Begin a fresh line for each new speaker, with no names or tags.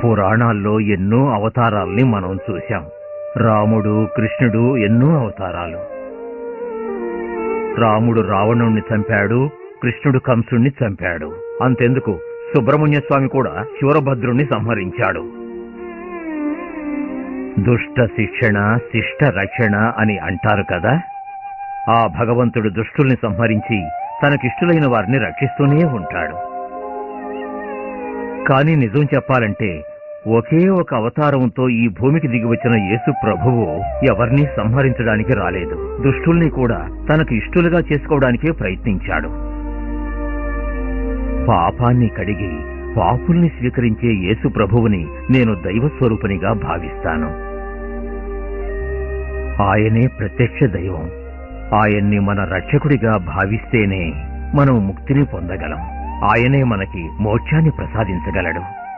పురాణాల్లో ఎన్నో అవతారాల్ని మనం చూశాం. రాముడు, కృష్ణుడు ఎన్నో అవతారాలు. రాముడు రావణుణ్ణి చంపాడు, కృష్ణుడు కంసుణ్ణి చంపాడు. అంతెందుకు, సుబ్రహ్మణ్య స్వామి కూడా శూరభద్రుణ్ణి సంహరించాడు. దుష్ట శిక్షణ, శిష్ట రక్షణ అని అంటారు కదా. ఆ భగవంతుడు దుష్టుల్ని సంహరించి తనకిష్టులైన వారిని రక్షిస్తూనే ఉంటాడు. కాని నిజం చెప్పాలంటే ఒకే ఒక అవతారంతో ఈ భూమికి దిగివచ్చిన యేసు ప్రభువు ఎవరినీ సంహరించడానికి రాలేదు. దుష్టుల్ని కూడా తనకు ఇష్టులుగా చేసుకోవడానికే ప్రయత్నించాడు. పాపాన్ని కడిగి పాపుల్ని స్వీకరించే యేసు ప్రభువుని నేను దైవస్వరూపునిగా భావిస్తాను. ఆయనే ప్రత్యక్ష దైవం. ఆయన్ని మన రక్షకుడిగా భావిస్తేనే మనం ముక్తిని పొందగలం. ఆయనే మనకి మోక్షాన్ని ప్రసాదించగలడు.